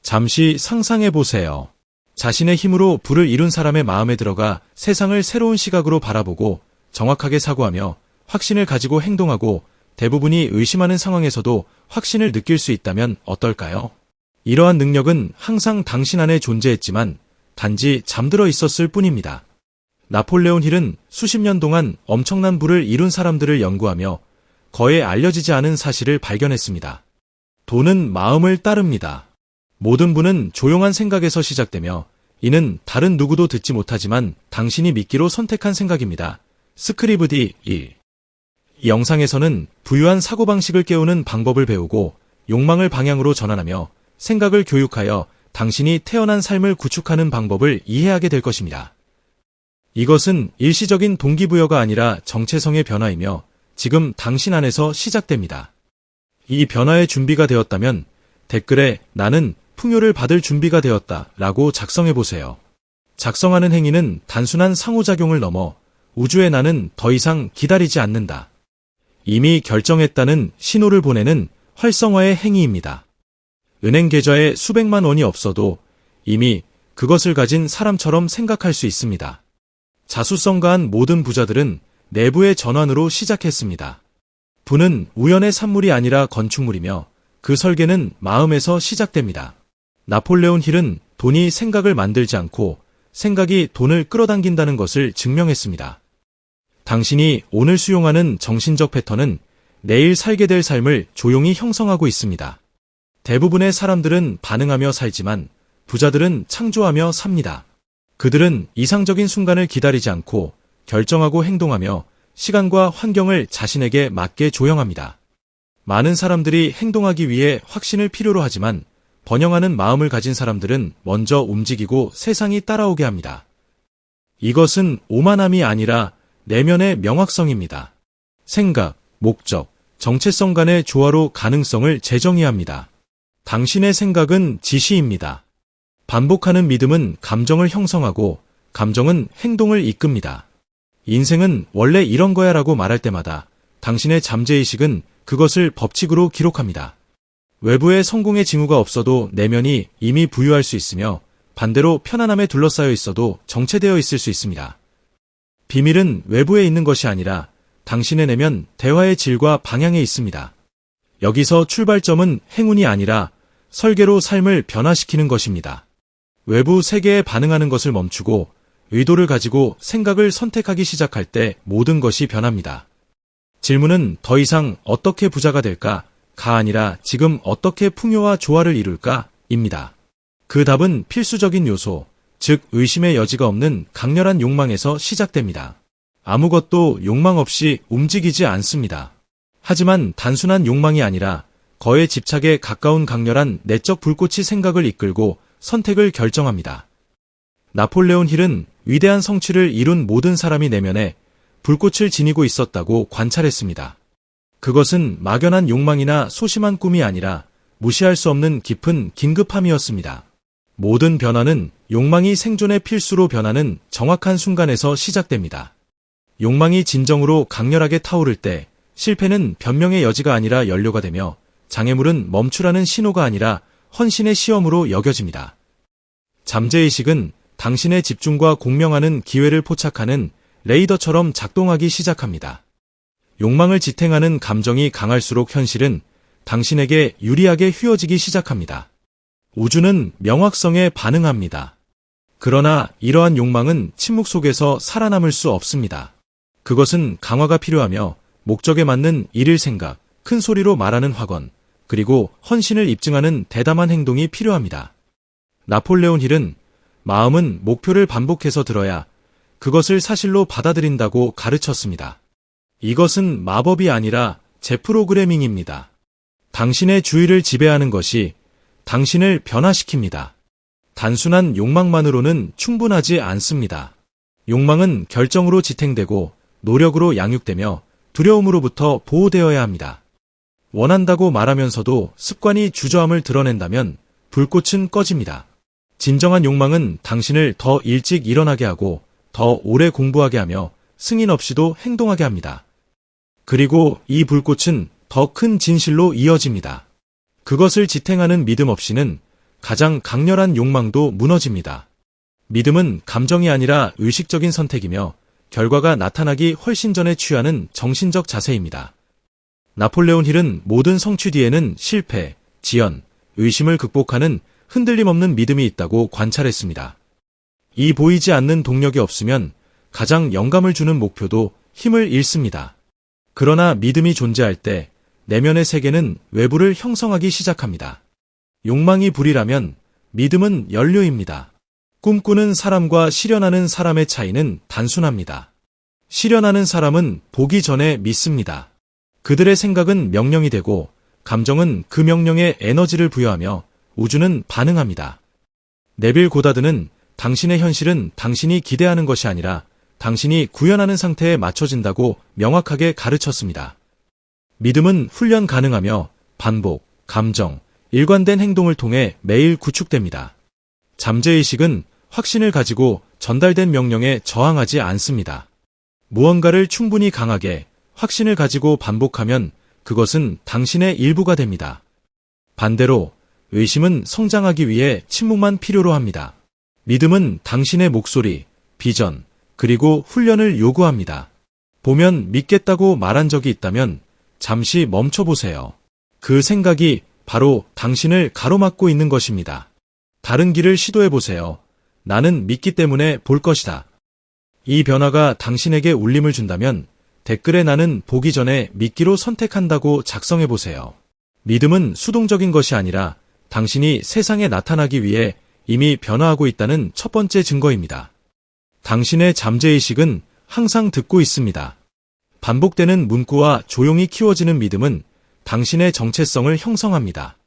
잠시 상상해 보세요. 자신의 힘으로 부를 이룬 사람의 마음에 들어가 세상을 새로운 시각으로 바라보고 정확하게 사고하며 확신을 가지고 행동하고 대부분이 의심하는 상황에서도 확신을 느낄 수 있다면 어떨까요? 이러한 능력은 항상 당신 안에 존재했지만 단지 잠들어 있었을 뿐입니다. 나폴레온 힐은 수십 년 동안 엄청난 부를 이룬 사람들을 연구하며 거의 알려지지 않은 사실을 발견했습니다. 돈은 마음을 따릅니다. 모든 부는 조용한 생각에서 시작되며 이는 다른 누구도 듣지 못하지만 당신이 믿기로 선택한 생각입니다. 스크리브디 1. 이 영상에서는 부유한 사고방식을 깨우는 방법을 배우고 욕망을 방향으로 전환하며 생각을 교육하여 당신이 태어난 삶을 구축하는 방법을 이해하게 될 것입니다. 이것은 일시적인 동기부여가 아니라 정체성의 변화이며 지금 당신 안에서 시작됩니다. 이 변화의 준비가 되었다면 댓글에 나는 풍요를 받을 준비가 되었다 라고 작성해 보세요. 작성하는 행위는 단순한 상호작용을 넘어 우주의 나는 더 이상 기다리지 않는다. 이미 결정했다는 신호를 보내는 활성화의 행위입니다. 은행 계좌에 수백만 원이 없어도 이미 그것을 가진 사람처럼 생각할 수 있습니다. 자수성가한 모든 부자들은 내부의 전환으로 시작했습니다. 부는 우연의 산물이 아니라 건축물이며 그 설계는 마음에서 시작됩니다. 나폴레온 힐은 돈이 생각을 만들지 않고 생각이 돈을 끌어당긴다는 것을 증명했습니다. 당신이 오늘 수용하는 정신적 패턴은 내일 살게 될 삶을 조용히 형성하고 있습니다. 대부분의 사람들은 반응하며 살지만 부자들은 창조하며 삽니다. 그들은 이상적인 순간을 기다리지 않고 결정하고 행동하며 시간과 환경을 자신에게 맞게 조형합니다. 많은 사람들이 행동하기 위해 확신을 필요로 하지만 번영하는 마음을 가진 사람들은 먼저 움직이고 세상이 따라오게 합니다. 이것은 오만함이 아니라 내면의 명확성입니다. 생각, 목적, 정체성 간의 조화로 가능성을 재정의합니다. 당신의 생각은 지시입니다. 반복하는 믿음은 감정을 형성하고 감정은 행동을 이끕니다. 인생은 원래 이런 거야 라고 말할 때마다 당신의 잠재의식은 그것을 법칙으로 기록합니다. 외부에 성공의 징후가 없어도 내면이 이미 부유할 수 있으며 반대로 편안함에 둘러싸여 있어도 정체되어 있을 수 있습니다. 비밀은 외부에 있는 것이 아니라 당신의 내면 대화의 질과 방향에 있습니다. 여기서 출발점은 행운이 아니라 설계로 삶을 변화시키는 것입니다. 외부 세계에 반응하는 것을 멈추고 의도를 가지고 생각을 선택하기 시작할 때 모든 것이 변합니다. 질문은 더 이상 어떻게 부자가 될까? 가 아니라 지금 어떻게 풍요와 조화를 이룰까? 입니다. 그 답은 필수적인 요소, 즉 의심의 여지가 없는 강렬한 욕망에서 시작됩니다. 아무것도 욕망 없이 움직이지 않습니다. 하지만 단순한 욕망이 아니라 거의 집착에 가까운 강렬한 내적 불꽃이 생각을 이끌고 선택을 결정합니다. 나폴레온 힐은 위대한 성취를 이룬 모든 사람이 내면에 불꽃을 지니고 있었다고 관찰했습니다. 그것은 막연한 욕망이나 소심한 꿈이 아니라 무시할 수 없는 깊은 긴급함이었습니다. 모든 변화는 욕망이 생존의 필수로 변하는 정확한 순간에서 시작됩니다. 욕망이 진정으로 강렬하게 타오를 때 실패는 변명의 여지가 아니라 연료가 되며 장애물은 멈추라는 신호가 아니라 헌신의 시험으로 여겨집니다. 잠재의식은 당신의 집중과 공명하는 기회를 포착하는 레이더처럼 작동하기 시작합니다. 욕망을 지탱하는 감정이 강할수록 현실은 당신에게 유리하게 휘어지기 시작합니다. 우주는 명확성에 반응합니다. 그러나 이러한 욕망은 침묵 속에서 살아남을 수 없습니다. 그것은 강화가 필요하며 목적에 맞는 일일 생각, 큰 소리로 말하는 확언, 그리고 헌신을 입증하는 대담한 행동이 필요합니다. 나폴레온 힐은 마음은 목표를 반복해서 들어야 그것을 사실로 받아들인다고 가르쳤습니다. 이것은 마법이 아니라 재프로그래밍입니다. 당신의 주의를 지배하는 것이 당신을 변화시킵니다. 단순한 욕망만으로는 충분하지 않습니다. 욕망은 결정으로 지탱되고 노력으로 양육되며 두려움으로부터 보호되어야 합니다. 원한다고 말하면서도 습관이 주저함을 드러낸다면 불꽃은 꺼집니다. 진정한 욕망은 당신을 더 일찍 일어나게 하고 더 오래 공부하게 하며 승인 없이도 행동하게 합니다. 그리고 이 불꽃은 더 큰 진실로 이어집니다. 그것을 지탱하는 믿음 없이는 가장 강렬한 욕망도 무너집니다. 믿음은 감정이 아니라 의식적인 선택이며 결과가 나타나기 훨씬 전에 취하는 정신적 자세입니다. 나폴레온 힐은 모든 성취 뒤에는 실패, 지연, 의심을 극복하는 흔들림 없는 믿음이 있다고 관찰했습니다. 이 보이지 않는 동력이 없으면 가장 영감을 주는 목표도 힘을 잃습니다. 그러나 믿음이 존재할 때 내면의 세계는 외부를 형성하기 시작합니다. 욕망이 불이라면 믿음은 연료입니다. 꿈꾸는 사람과 실현하는 사람의 차이는 단순합니다. 실현하는 사람은 보기 전에 믿습니다. 그들의 생각은 명령이 되고 감정은 그 명령에 에너지를 부여하며 우주는 반응합니다. 네빌 고다드는 당신의 현실은 당신이 기대하는 것이 아니라 당신이 구현하는 상태에 맞춰진다고 명확하게 가르쳤습니다. 믿음은 훈련 가능하며 반복, 감정, 일관된 행동을 통해 매일 구축됩니다. 잠재의식은 확신을 가지고 전달된 명령에 저항하지 않습니다. 무언가를 충분히 강하게 확신을 가지고 반복하면 그것은 당신의 일부가 됩니다. 반대로 의심은 성장하기 위해 침묵만 필요로 합니다. 믿음은 당신의 목소리, 비전, 그리고 훈련을 요구합니다. 보면 믿겠다고 말한 적이 있다면 잠시 멈춰보세요. 그 생각이 바로 당신을 가로막고 있는 것입니다. 다른 길을 시도해보세요. 나는 믿기 때문에 볼 것이다. 이 변화가 당신에게 울림을 준다면 댓글에 나는 보기 전에 믿기로 선택한다고 작성해보세요. 믿음은 수동적인 것이 아니라 당신이 세상에 나타나기 위해 이미 변화하고 있다는 첫 번째 증거입니다. 당신의 잠재의식은 항상 듣고 있습니다. 반복되는 문구와 조용히 키워지는 믿음은 당신의 정체성을 형성합니다.